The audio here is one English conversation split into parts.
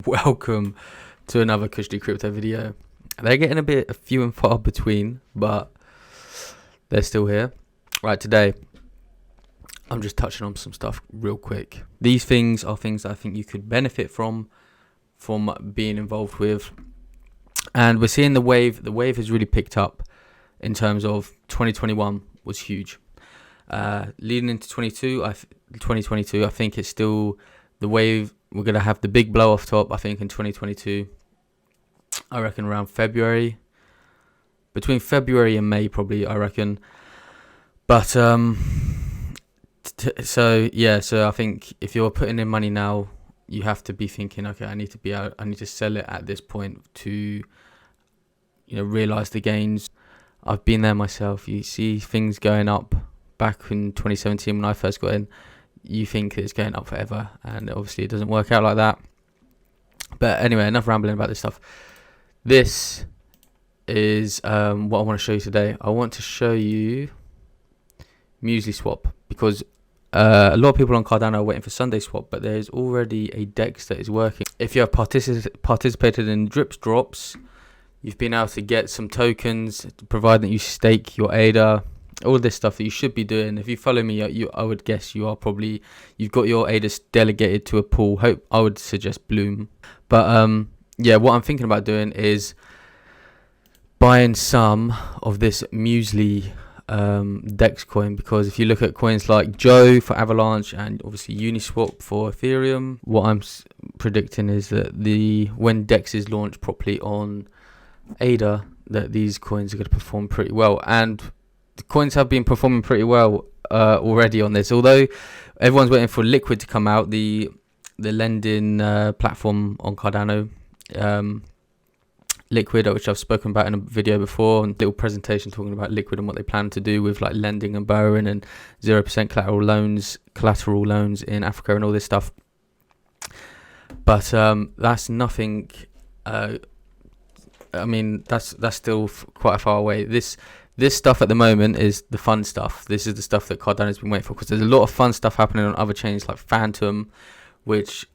Welcome to another Cushy Crypto video. They're getting a bit few and far between, but they're still here. Right, today I'm just touching on some stuff real quick. These things are things that I think you could benefit from being involved with. And we're seeing the wave. The wave has really picked up in terms of 2021 was huge. Leading into 2022, I think it's still the wave. We're going to have the big blow off top, I think, in 2022. I reckon around February. Between February and May, probably, I reckon. But, so I think if you're putting in money now, you have to be thinking, okay, I need to sell it at this point to, realize the gains. I've been there myself. You see things going up back in 2017 when I first got in. You think it's going up forever, and obviously it doesn't work out like that. But anyway, enough rambling about this stuff. This is what I want to show you today. I want to show you Muesli swap, because a lot of people on Cardano are waiting for Sunday swap, but there's already a DEX that is working. If you have participated in drips drops, you've been able to get some tokens, provided that you stake your ADA. All this stuff that you should be doing. If you follow me, I would guess you've got your ADAs delegated to a pool. I would suggest Bloom. But what I'm thinking about doing is buying some of this Muesli DEX coin, because if you look at coins like Joe for Avalanche and obviously Uniswap for Ethereum, what I'm predicting is that when DEX is launched properly on ADA, that these coins are going to perform pretty well. And the coins have been performing pretty well already on this, although everyone's waiting for Liquid to come out, the lending platform on Cardano. Liquid, which I've spoken about in a video before, and a little presentation talking about Liquid and what they plan to do with like lending and borrowing and 0% collateral loans in Africa and all this stuff. But that's nothing. That's still quite a far away. This stuff at the moment is the fun stuff. This is the stuff that Cardano's been waiting for, because there's a lot of fun stuff happening on other chains like Phantom, which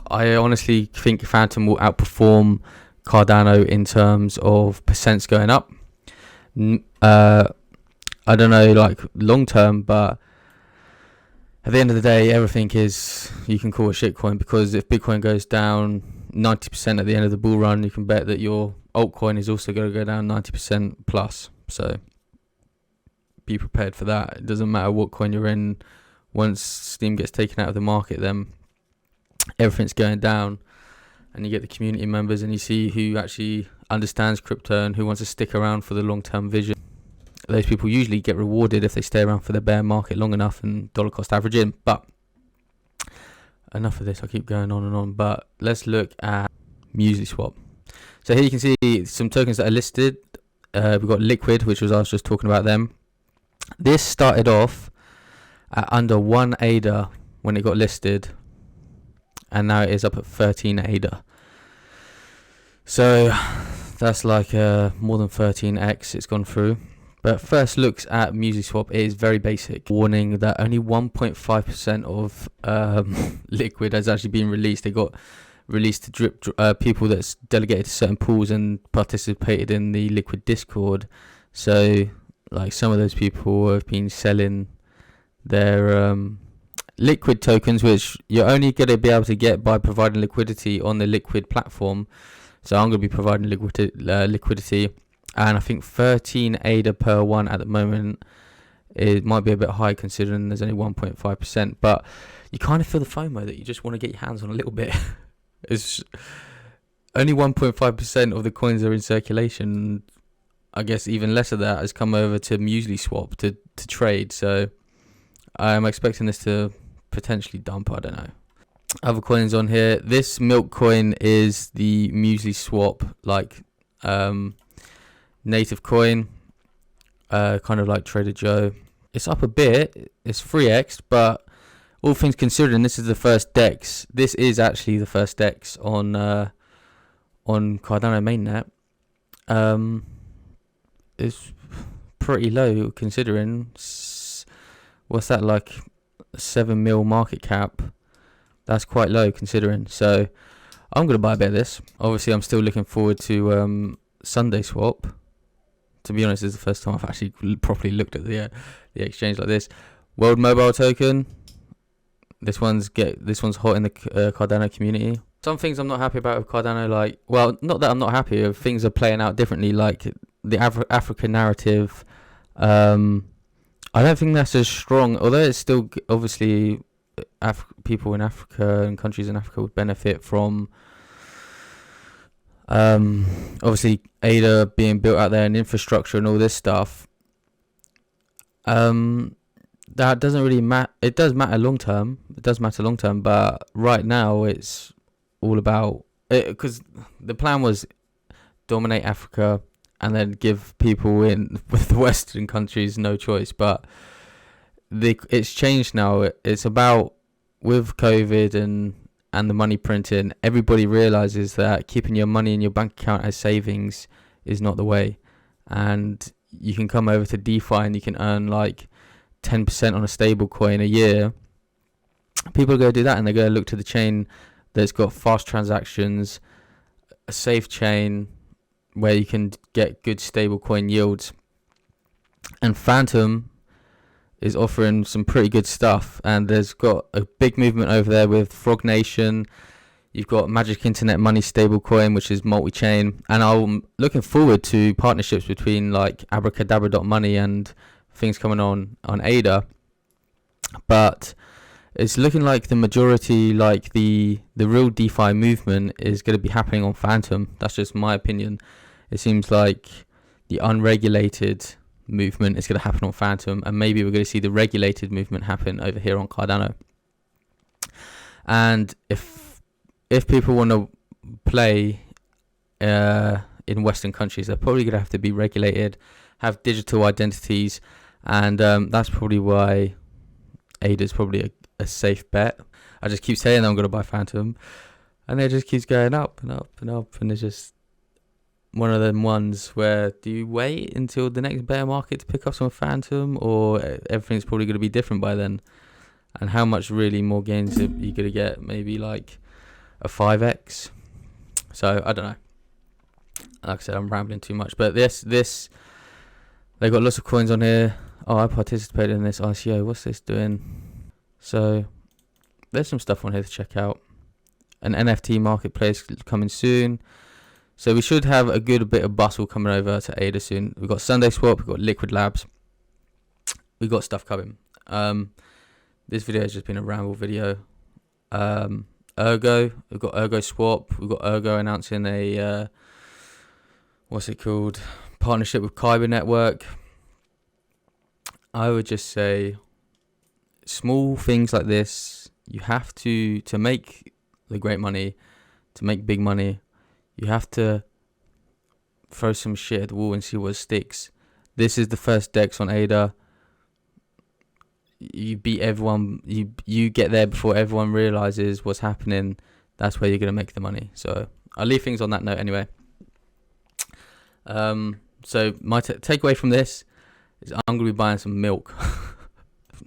I honestly think Phantom will outperform Cardano in terms of percents going up. I don't know, like long term, but at the end of the day, everything you can call a shitcoin, because if Bitcoin goes down 90% at the end of the bull run, you can bet that your altcoin is also going to go down 90% plus. So be prepared for that. It doesn't matter what coin you're in. Once Steam gets taken out of the market, then everything's going down, and you get the community members, and you see who actually understands crypto and who wants to stick around for the long-term vision. Those people usually get rewarded if they stay around for the bear market long enough and dollar cost averaging. But enough of this, I keep going on and on. But let's look at Muesli swap. So here you can see some tokens that are listed. We've got Liquid, which I was just talking about them. This started off at under 1 ADA when it got listed, and now it is up at 13 ADA. So that's like more than 13x it's gone through. But first looks at Muesli swap, it is very basic. Warning that only 1.5% of Liquid has actually been released. They got released to people that's delegated to certain pools and participated in the Liquid Discord. So like some of those people have been selling their Liquid tokens, which you're only going to be able to get by providing liquidity on the Liquid platform. So I'm going to be providing liquidity, and I think 13 ADA per one at the moment. It might be a bit high considering there's only 1.5%, but you kind of feel the FOMO that you just want to get your hands on a little bit. It's only 1.5% of the coins are in circulation. I guess even less of that has come over to Muesli swap to trade. So I'm expecting this to potentially dump. I don't know. Other coins on here. This milk coin is the Muesli swap, like native coin, kind of like Trader Joe. It's up a bit. It's 3x, but all things considering, this is the first DEX. This is actually the first DEX on Cardano mainnet. It's pretty low considering. What's that, like 7 mil market cap? That's quite low considering. So I'm going to buy a bit of this. Obviously, I'm still looking forward to Sunday swap. To be honest, this is the first time I've actually properly looked at the exchange like this. World Mobile Token. This one's hot in the Cardano community. Some things I'm not happy about with Cardano, like, well, not that I'm not happy with, things are playing out differently, like the African narrative. I don't think that's as strong, although it's still obviously people in Africa and countries in Africa would benefit from obviously ADA being built out there and infrastructure and all this stuff. That doesn't really matter. It does matter long term. But right now it's all about it, because the plan was dominate Africa and then give people in with the Western countries no choice. But it's changed now. It's about, with COVID and the money printing, everybody realizes that keeping your money in your bank account as savings is not the way. And you can come over to DeFi and you can earn like 10% on a stable coin a year. People are going to do that, and they're going to look to the chain that's got fast transactions, a safe chain where you can get good stable coin yields. And Phantom is offering some pretty good stuff, and there's got a big movement over there with Frog Nation. You've got Magic Internet Money stablecoin, which is multi-chain, and I'm looking forward to partnerships between like Abracadabra.money and things coming on ADA. But it's looking like the majority, like the real DeFi movement, is going to be happening on Phantom. That's just my opinion. It seems like the unregulated movement is going to happen on Phantom, and maybe we're going to see the regulated movement happen over here on Cardano. And if people want to play in Western countries, they're probably going to have to be regulated, have digital identities, and that's probably why ADA is probably a safe bet. I just keep saying I'm going to buy Phantom, and it just keeps going up and up and up, and it's just one of them ones where, do you wait until the next bear market to pick up some Phantom, or everything's probably going to be different by then? And how much really more gains are you going to get? Maybe like a 5x. So I don't know. Like I said, I'm rambling too much, but this they got lots of coins on here. Oh, I participated in this ICO. What's this doing? So there's some stuff on here to check out. An NFT marketplace coming soon. So we should have a good bit of bustle coming over to ADA soon. We've got Sunday Swap, we've got Liquid Labs. We've got stuff coming. This video has just been a ramble video. ERGO, we've got ERGO Swap. We've got ERGO announcing a, partnership with Kyber Network. I would just say small things like this, you have to make the great money, to make big money, you have to throw some shit at the wall and see what sticks. This is the first DEX on ADA. You beat everyone. You get there before everyone realizes what's happening. That's where you're going to make the money. So I'll leave things on that note anyway. So my takeaway from this is I'm going to be buying some milk.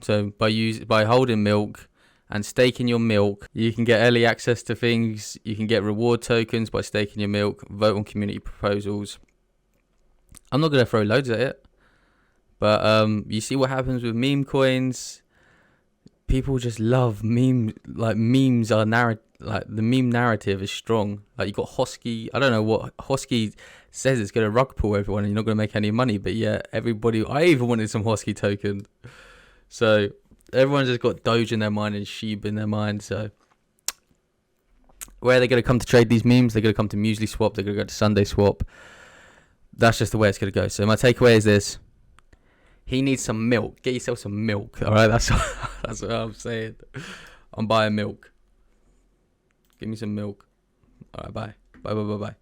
So by holding milk and staking your milk, you can get early access to things. You can get reward tokens by staking your milk. Vote on community proposals. I'm not going to throw loads at it, but you see what happens with meme coins. People just love memes. Like, memes are like the meme narrative is strong. Like, you got Hosky. I don't know what Hosky says. It's going to rug pull everyone, and you're not going to make any money. But yeah, everybody. I even wanted some Hosky token. So everyone's just got Doge in their mind and Sheeb in their mind. So where are they going to come to trade these memes? They're going to come to Muesli Swap. They're going to go to Sunday Swap. That's just the way it's going to go. So my takeaway is this. He needs some milk. Get yourself some milk. All right, that's what I'm saying. I'm buying milk. Give me some milk. All right, bye. Bye.